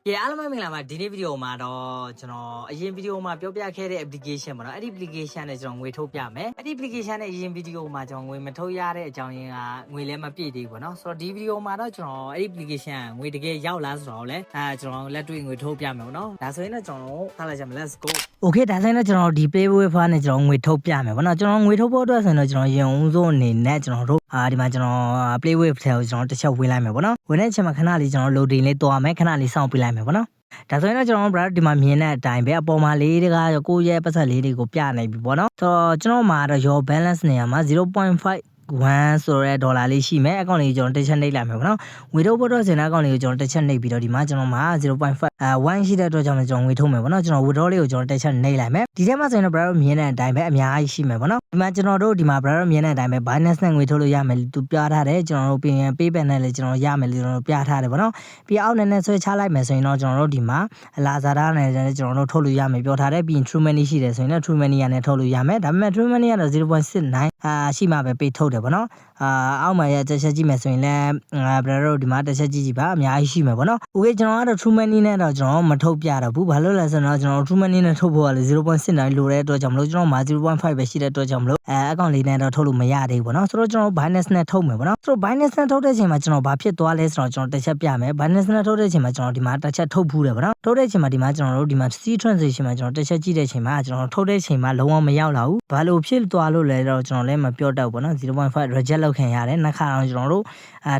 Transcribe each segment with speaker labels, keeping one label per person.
Speaker 1: ကဲအားလုံးပဲမင်္ဂလာပါဒီနေ့ဗီဒီယိုမှာတော့ကျွန်တော်အရင်ဗီဒီယိုမှာပြောပြခဲ့တဲ့ application ပေါ့နော်အဲ့ဒီ application နဲ့ကျွန်တော်ငွေထုတ်ပြမယ်အဲ့ဒီ application နဲ့အရင်ဗီဒီယိုမှာကျွန်တော်ငွေမထုတ်ရတဲ့အကြောင်းရင်းကငွေလည်းမပြည့်သေးဘူးပေါ့နော်ဆိုတော့ဒီဗီဒီယိုမှာတော့ကျွန်တော်အဲ့ဒီ application ငွေတကယ်ရောက်လာဆိုတော့လေကျွန်တော်လက်တွေ့ငွေထုတ်ပြမယ်ပေါ့နော်ဒါဆိုရင်တော့ကျွန်တော်ထားလိုက်ကြမယ် let's go okay ဒါဆိုရင်တော့ကျွန်တော်ဒီ Paywave ဖားနဲ့ကျွန်တော်ငွေထုတ်ပြမယ်ပေါ့နော်ကျွန်တော်ငွေထုတ်ဖို့အတွက်ဆိုရင်တော့ကျွန်တော်ရင်ဦးဆုံးအနေနဲ့ကျွန်တော်တို့ဒီမှာကျွန်တော် Paywave ထဲကိုကျွန်တော်တစ်ချက်ဝင်လိုက်မယ်ပေါ့နော်ဝင်တဲ့အချိန်မှာခဏလေးကျွန်တော် loading လေးတွားမယ်ခဏလေးစောင့်ပြလိုက်မယ်ပေါ့နော်ဒါဆိုရင်တော့ကျွန်တော်တို့ဒီမှာမြင်တဲ့အတိုင်းပဲအပေါ်မှာလေးတွေကကိုယ့်ရဲ့ပတ်သက်လေးတွေကိုပြနိုင်ပြီပေါ့နော်ဆိုတော့ကျွန်တော်မှာတော့ your balance နေရာမှာ 0.5 1 ဆိုတဲ့ဒေါ်လာလေးရှိမယ်အကောင့်လေးကျွန်တော်တစ်ချက်နှိပ်လိုက်မယ်ပေါ့နော်ငွေထုတ်ဖို့တော့စင်တဲ့အကောင့်လေးကိုကျွန်တော်တစ်ချက်နှိပ်ပြီးတော့ဒီမှာကျွန်တော်မှာ 0.5 1ရှိတဲ့အတွက်ကြောင့်ကျွန်တော်ငွေထုတ်မယ်ပေါ့နော်ကျွန်တော် withdraw လေးကိုကျွန်တော်တစ်ချက်နှိပ်လိုက်မယ်ဒီထဲမှာဆိုရင်တော့ brother မြင်တဲ့အတိုင်းပဲအများကြီးရှိမယ်ပေါ့နော်ဒီမှာကျွန်တော်တို့ဒီမှာ brother မြင်တဲ့အတိုင်းပဲ Binance နဲ့ငွေထုတ်လို့ရမယ်သူပြထားတယ်ကျွန်တော်တို့ပြင် PayPal နဲ့လည်းကျွန်တော်ရမယ်လို့ကျွန်တော်ပြထားတယ်ပေါ့နော်ပြီးအောက်နဲ့ဆွဲချလိုက်မယ်ဆိုရင်တော့ကျွန်တော်တို့ဒီမှာ Lazada နဲ့ကျွန်တော်တို့ထုတ်လို့ရမယ်ပြောထားတယ်ပြီးရင် True Money ရှိတယ်ဆိုရင်တော့ True Money နဲ့ထုတ်လို့ရမယ်ဒါပေမဲ့ True Money ကတော့ 0.69 ရှိမှပဲပေးထုတ်တယ်ပေါ့နော်အောက်မှာရတစ်ချက်ကြည့်မယ်ဆိုရင်လည်းbrother တို့ဒီမှာတစ်ချက်ကြည့်ကြည့်ပါအများကြီးရှိမယ်ပေါ့နော် okay ကျွန်တော်ကတော့ True Money နဲ့တော့ကျွန်တော်မထုတ်ပြတော့ဘူးဘာလို့လဲဆိုတော့ကျွန်တော် True Money နဲ့ထုတ်ဖို့ကလေ 0.69 လိုတဲ့အတွက်ကြောင့်မလို့ကျွန်တော်မှာ 0.5 ပဲရှိတဲ့အတွက်ကြောင့်မလို့အကောင့်လေးနဲ့တော့ထုတ်လို့မရသေးဘူးပေါ့နော်ဆိုတော့ကျွန်တော် Binance နဲ့ထုတ်မယ်ပေါ့နော်ဆိုတော့ Binance နဲ့ထုတ်တဲ့အချိန်မှာကျွန်တော်ဘာဖြစ်သွားလဲဆိုတော့ကျွန်တော်တစ်ချက်ပြမယ် Binance နဲ့ထုတ်တဲ့အချိန်မှာကျွန်တော်ဒီမှာတစ်ချက်ထုတ်ဖူးတယ်ပေါ့နော်ထုတ်တဲ့အချိန်မှာဒီမှာကျွန်တော်တို့ဒီမှာ C transaction မှာကျွန်တော်တစ်ချက်ကြည့်တဲ့အချိန်မှာကျွန်တော်ထုတ်တဲ့အချိန်မှာလုံးဝမရောက်လာဘူးဘာလို့ဖြစ်သွားလို့လဲတော့ကျွန်တော်လည်းမပြောတတ်ဘူးပေါ့နော် 0.5 reject လောက်ခံရတယ်နှစ်ခါအောင်ကျွန်တော်တို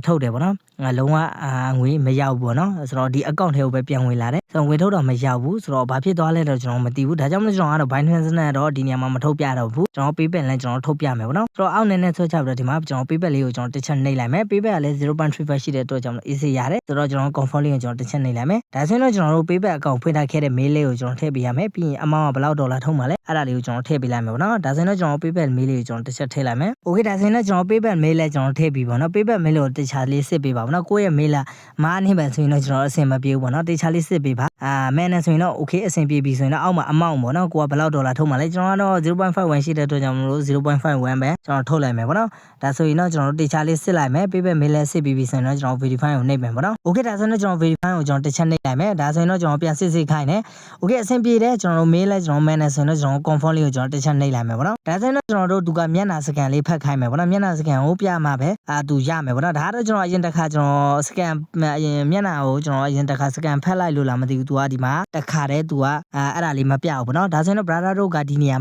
Speaker 1: ့ထုတ်တယ်ပေါ့နော်လုံးဝငွေမရောက်ဘူးပေါ့နော်ဆိုတော့ဒီ account ထဲကိုပဲပြန်ဝင်လာတယ်ဆိုတော့ငွေထုတ်တော့မရောက်ဘူးဆိုတော့ဘာဖြစ်သွားလဲတော့ကျွန်တော်မသိဘူးဒါကြောင့်မလို့ကျွန်တော်ကတော့ Binance နဲ့တော့ဒီနေရာမှာမထုတ်ပြတော့ဘူးကျွန်တော် PayPal နဲ့ကျွန်တော်ထုတ်ပြမယ်ပေါ့နော်ဆိုတော့အောက်နဲ့ဆွဲချပြီးတော့ဒီမှာကျွန်တော် PayPal လေးကိုကျွန်တော်တစ်ချက်နှိပ်လိုက်မယ် PayPal ကလည်း 0.35 ရှိတဲ့အတွက်ကြောင့် easy ရတယ်ဆိုတော့ကျွန်တော် confirm လေးကိုကျွန်တော်တစ်ချက်နှိပ်လိုက်မယ်ဒါဆိုရင်တော့ကျွန်တော်တို့ PayPal account ဖွင့်ထားခဲ့တဲ့ mail လေးကိုကျွန်တော်ထည့်ပေးရမယ်ပြီးရင် amount ကဘယ်လောက်ဒေါ်လာထုတ်မှာလဲအဲ့ဒါလေးကိုကျွန်တော်ထည့်ပေးလိုက်မယ်ပေါ့နော်ဒါဆိုရင်တော့ကျွန်တော် PayPal mail လေးကိုကျွန်တော်တစ်ချက်ထည့်လိုက်မယ် okay ဒါဆိုရင်တော့ကျွန်တော် PayPal mail လေးကျွန်တော်ထည့်ပြီးပေါ့နော် PayPal mail ကိုတစ်ခြားလေးစစ်ပေးပါပေါ့နော်ကိုယ့်ရဲ့ mail လာမားနေပဲဆိုရင်တော့ကျွန်တော်အဆင်မပြေဘူးပေါ့နော်တစ်ခြားလေးစစ်ပေးပါမဲနဲ့ဆိုရင်တော့ okay အဆင်ပြေပြီဆိုရင်တော့အောက်မှာ amount ပေါ့နော်ကိုကဘယ်လောက်ဒေါ်လာထုတ်မှာလဲကျွန်တော်ကတော့ 0.51 ရှိတဲ့အတွက်ကြောင့်မလို့ 0.51 ပဲကျွန်တော်ထုတ်လိုက်မယ်ပေါ့နော်ဒါဆိုရင်တော့ကျွန်တော်တို့တစ်ခြားလေးစစ်လိုက်မယ် PayPal mail လေးစစ်ပြီးပြီဆိုရင်တော့ကျွန်တော် verify ကိုနှိပ်မယ်ပေါ့နော် okay ဒါဆိုရင်တော့ကျွန်တော် verify ကိုကျွန်တော်တစ်ချက်နှိပ်လိုက်မယ်ဒါဆိုရင်တော့ကျွန်တော်ပြန်စစ်ခိုင်းတယ် okay အဆင်ပြေတယ်ကျွန်တော်တို့ mail လေးကျွန်တော်မဲနဲ့ဆိုရင်တော့ကျွန်တော် confirm လေးကိုကျွန်တော်တစ်ချက်နှိပ်လိုက်မယ်ပေါ့နော်ဒါဆိုရင်တော့ကျွန်တော်တို့သူကမျက်နှာစကန်လေးဖတ်ခိုင်းမယ်ပေါ့နော်မျက်နှာစကန်ကိုပြမှာပဲသူရမယ်ပေါ့နော်ဒါကတော့ကျွန်တော်အရင်တစ်ခါကျွန်တော် scan အရင်မျက်နှာကိုကျွန်တော်အရင်တစ်ခါ scan ဖတ်လိုက်လို့လားမသိဘူးသူကဒီမှာတစ်ခါတည်းသူကအဲ့ဒါလေးမပြဘူးပေါ့နော်ဒါဆိုရင်တော့ brother တို့ကဒီနေရ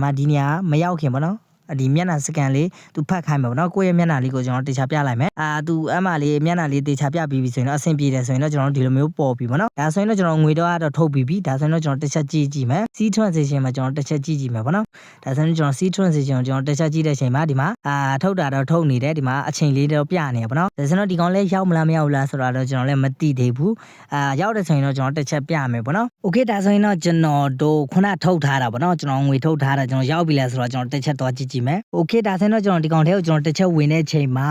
Speaker 1: ာမရောက်ခင်ပေါ့နော်ဒီမျက်နှာစကန်လေးသူဖတ်ခိုင်းမှာပေါ့နော်ကိုယ့်ရဲ့မျက်နှာလေးကိုကျွန်တော်တေချာပြလိုက်မယ်သူအမလေးမျက်နှာလေးတေချာပြပြီးပြီဆိုရင်တော့အဆင်ပြေတယ်ဆိုရင်တော့ကျွန်တော်ဒီလိုမျိုးပေါ်ပြီပေါ့နော်ဒါဆိုရင်တော့ကျွန်တော်ငွေတော့ထုတ်ပြီးပြီဒါဆိုရင်တော့ကျွန်တော်တစ်ချက်ကြည့်မယ် C transaction မှာကျွန်တော်တစ်ချက်ကြည့်မယ်ပေါ့နော်ဒါဆိုရင်ကျွန်တော် C transaction ကိုကျွန်တော်တစ်ချက်ကြည့်တဲ့အချိန်မှာဒီမှာထုတ်တာတော့ထုတ်နေတယ်ဒီမှာအချိန်လေးတော့ပြနေပေါ့နော်ဒါဆိုရင်တော့ဒီကောင်လေးရောက်မလားမရောက်လားဆိုတာတော့ကျွန်တော်လည်းမသိသေးဘူးရောက်တယ်ဆိုရင်တော့ကျွန်တော်တစ်ချက်ပြမယ်ပေါ့နော် okay ဒါဆိုရင်တော့ကျွန်တော်တို့ခုနထုတ်ထားတာပေါ့နော်ကျွန်တော်ငွေထုတ်ထားတာကျွန်တော်ရောက်ပြီလားဆိုတော့ကျွန်တော်တစ်ချက်သွားကြည့်မယ် okay ဒါဆိုရင်တော့ကျွန်တော်ဒီကောင်ထဲကိုကျွန်တော်တစ်ချက်ဝင်တဲ့အချိန်မှာ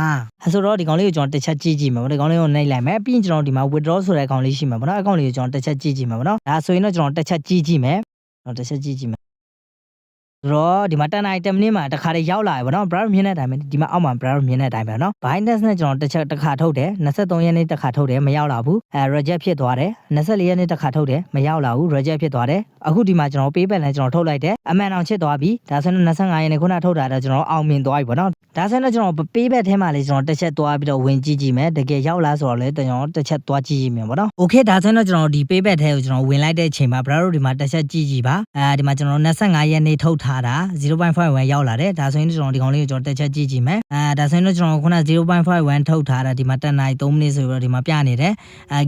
Speaker 1: ဆိုတော့ဒီကောင်လေးကိုကျွန်တော်တစ်ချက်ကြည့်မယ်ပေါ့ဒီကောင်လေးကိုနှိပ်လိုက်မယ်ပြီးရင်ကျွန်တော်ဒီမှာ withdraw ဆိုတဲ့ကောင်လေးရှိမှာပေါ့နော်အကောင်လေးကိုကျွန်တော်တစ်ချက်ကြည့်မယ်ပေါ့နော်ဒါဆိုရင်တော့ကျွန်တော်တစ်ချက်ကြည့်မယ်တော့တစ်ချက်ကြည့်မယ်တော့ဒီမှာ10 item နဲ့မှာတစ်ခါတည်းရောက်လာပြီပေါ့နော် brother မြင်တဲ့အတိုင်းပဲဒီမှာအောက်မှာ brother မြင်တဲ့အတိုင်းပဲနော် Binance နဲ့ကျွန်တော်တစ်ခါထုတ်တယ်23ရက်နေ့တစ်ခါထုတ်တယ်မရောက်လာဘူးreject ဖြစ်သွားတယ်24ရက်နေ့တစ်ခါထုတ်တယ်မရောက်လာဘူး reject ဖြစ်သွားတယ်အခုဒီမှာကျွန်တော် PayPal နဲ့ကျွန်တော်ထုတ်လိုက်တယ်အမှန်အောင်ချစ်သွားပြီဒါဆိုရင်25ရက်နေ့ခုနထုတ်တာတော့ကျွန်တော်အောင်မြင်သွားပြီပေါ့နော်ဒါဆိုရင်ကျွန်တော် PayPal ထဲမှာလေးကျွန်တော်တစ်ချက်သွားပြီးတော့ဝင်ကြည့်မယ်တကယ်ရောက်လာဆိုတော့လေကျွန်တော်တစ်ချက်သွားကြည့်မယ်ပေါ့နော် okay ဒါဆိုရင်ကျွန်တော်ဒီ PayPal ထဲကိုကျွန်တော်ဝင်လိုက်တဲ့အချိန်မှာ brother တို့ဒီမှာတစ်ချက်ကြည့်ပါဒီမှာကျွန်တော်25ရက်နေ့ထုတ်ထားတာ 0.51 ရောက်လာတယ်ဒါဆိုရင်ကျွန်တော်ဒီကောင်လေးကိုကျွန်တော်တစ်ချက်ကြည့်မယ်ဒါဆိုရင်တော့ကျွန်တော်ခုန 0.51 ထုတ်ထားတာဒီမှာ10 နာရီ3မိနစ်ဆိုပြီးတော့ဒီမှာပြနေတယ်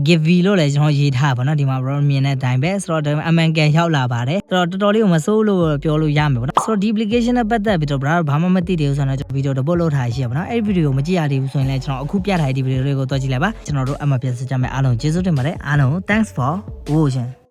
Speaker 1: give လို့လည်းကျွန်တော်ရေးထားပါတော့ဒီမှာ bro မြင်တဲ့အတိုင်းပဲဆိုတော့အမှန်ကန်ရောက်လာပါတယ်ဆိုတော့တော်တော်လေးကိုမစိုးလို့ပြောလို့ရမယ်ပေါ့နော်ဆိုတော့ဒီ application နဲ့ပတ်သက်ပြီးတော့ bro ဘာမှမသိသေးဘူးဆိုတော့ကျွန်တော်ဗီဒီယိုတစ်ပုတ်လုပ်ထားရှိရပါတော့အဲ့ဒီဗီဒီယိုမကြည့်ရသေးဘူးဆိုရင်လည်းကျွန်တော်အခုပြထားတဲ့ဒီဗီဒီယိုလေးကိုသွားကြည့်လိုက်ပါကျွန်တော်တို့အမှပြန်စကြမယ်အားလုံးကျေးဇူးတင်ပါတယ်အားလုံး thanks for watching